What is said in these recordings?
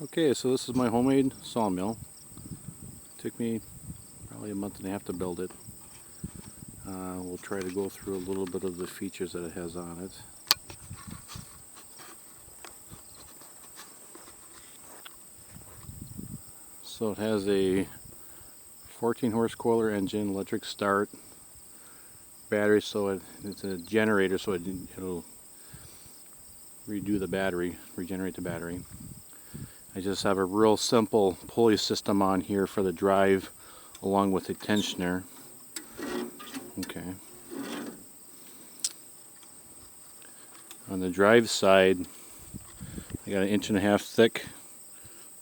Okay, so this is my homemade sawmill. Took me probably a month and a half to build it. We'll try to go through a little bit of the features that it has on it. So it has a 14 horse coiler engine, electric start, battery, so it's a generator, so it'll redo the battery, regenerate the battery. I just have a real simple pulley system on here for the drive along with the tensioner. Okay. On the drive side, I got an 1.5 inch thick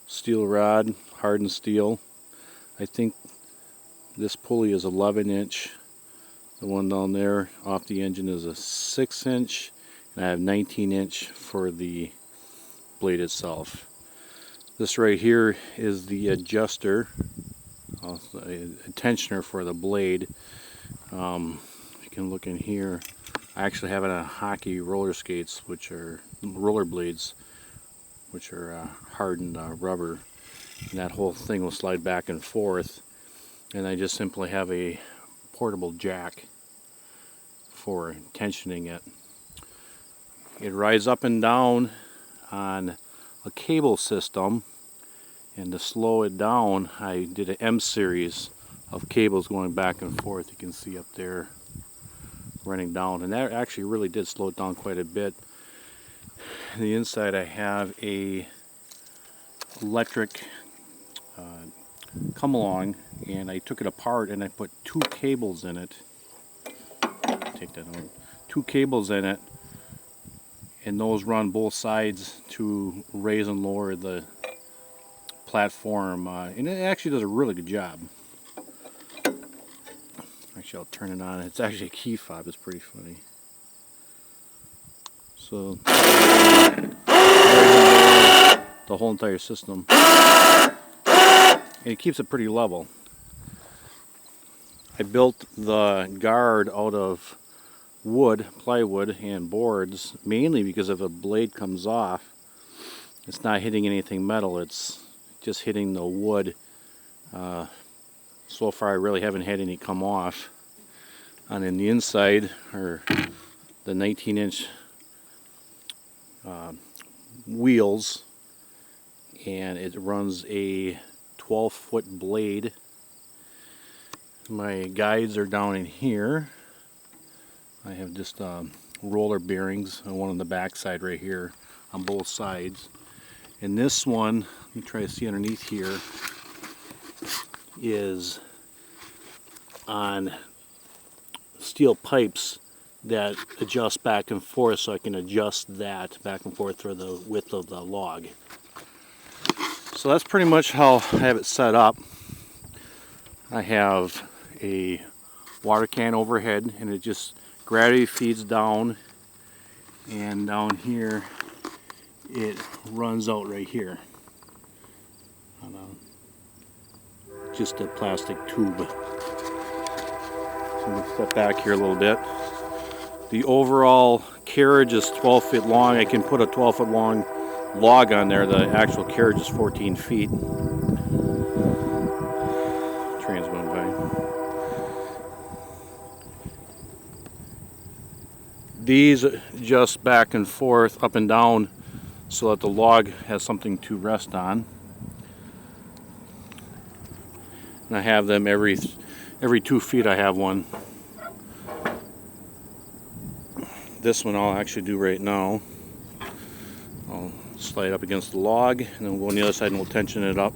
steel rod, hardened steel. I think this pulley is 11 inch. The one down there off the engine is a 6 inch, and I have 19 inch for the blade itself. This right here is the adjuster, a tensioner for the blade. You can look in here. I actually have it on hockey roller skates, which are roller blades, which are hardened rubber, and that whole thing will slide back and forth. And I just simply have a portable jack for tensioning it. It rides up and down on a cable system, and to slow it down I did an M series of cables going back and forth. You can see up there running down, and that actually really did slow it down quite a bit. On the inside I have a electric come along, and I took it apart and I put 2 cables in it. Take that out. 2 cables in it, and those run both sides to raise and lower the platform, and it actually does a really good job. Actually, I'll turn it on. It's actually a key fob. It's pretty funny. So the whole entire system, and it keeps it pretty level. I built the guard out of wood, plywood, and boards, mainly because if a blade comes off, it's not hitting anything metal, it's just hitting the wood. So far I really haven't had any come off. And in the inside are the 19 inch wheels, and it runs a 12-foot blade. My guides are down in here. I have just roller bearings, and one on the back side right here on both sides. And this one, let me try to see underneath here, is on steel pipes that adjust back and forth, so I can adjust that back and forth for the width of the log. So that's pretty much how I have it set up. I have a water can overhead, and it just gravity feeds down, and down here it runs out right here on just a plastic tube. So let's step back here a little bit. The overall carriage is 12 feet long. I can put a 12-foot long log on there. The actual carriage is 14 feet. Trains went by. These adjust back and forth, up and down, so that the log has something to rest on. And I have them every 2 feet. I have one. This one I'll actually do right now. I'll slide up against the log, and then we'll go on the other side and we'll tension it up.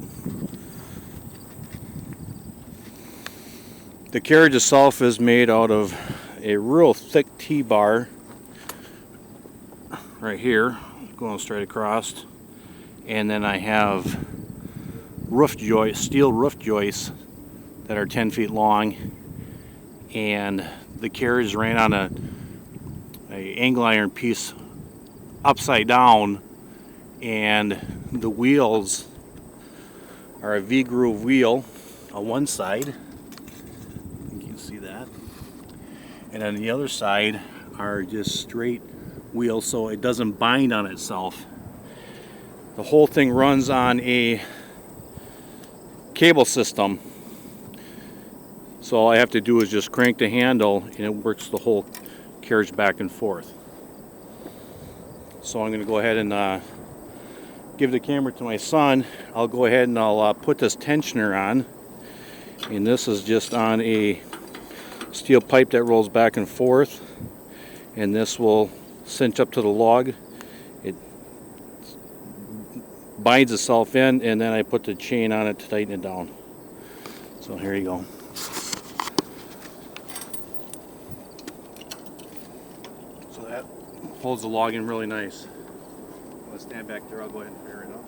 The carriage itself is made out of a real thick T-bar right here, going straight across, and then I have steel roof joists that are 10 feet long, and the carriage ran on a angle iron piece upside down, and the wheels are a V-groove wheel on one side. You can see that. And on the other side are just straight wheels, so it doesn't bind on itself. The whole thing runs on a cable system. So all I have to do is just crank the handle and it works the whole carriage back and forth. So I'm going to go ahead and give the camera to my son. I'll go ahead and I'll put this tensioner on. And this is just on a steel pipe that rolls back and forth. And this will cinch up to the log. It binds itself in, and then I put the chain on it to tighten it down. So here you go. So that holds the log in really nice. I'm going to stand back there, I'll go ahead and fire it up.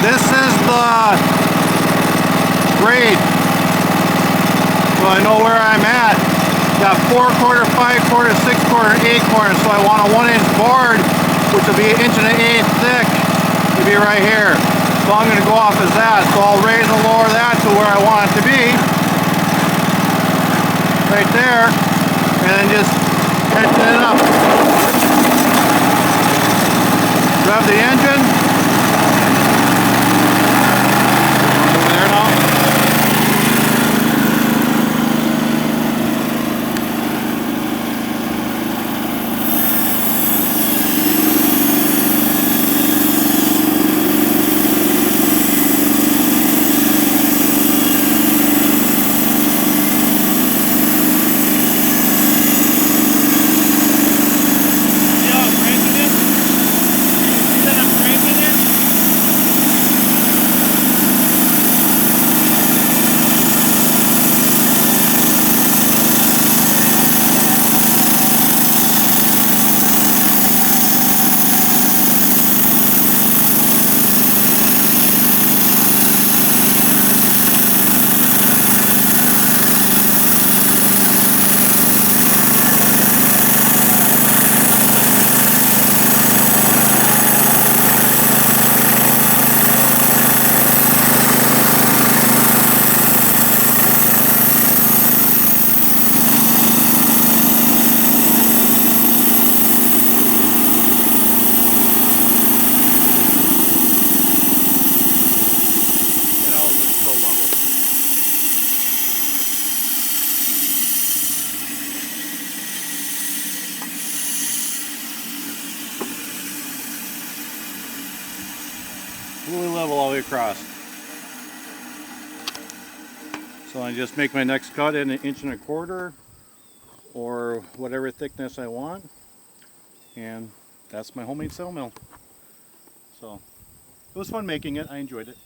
This is the grade, so I know where I'm at. Got 4/4, 5/4, 6/4, 8/4, so I want a 1-inch board, which will be 1 1/8 inches thick, to be right here. So I'm going to go off as that. So I'll raise and lower that to where I want it to be, right there, and then just tension it up. Grab the engine. Really level all the way across. So I just make my next cut in 1 1/4 or whatever thickness I want, and that's my homemade sawmill. So it was fun making it. I enjoyed it.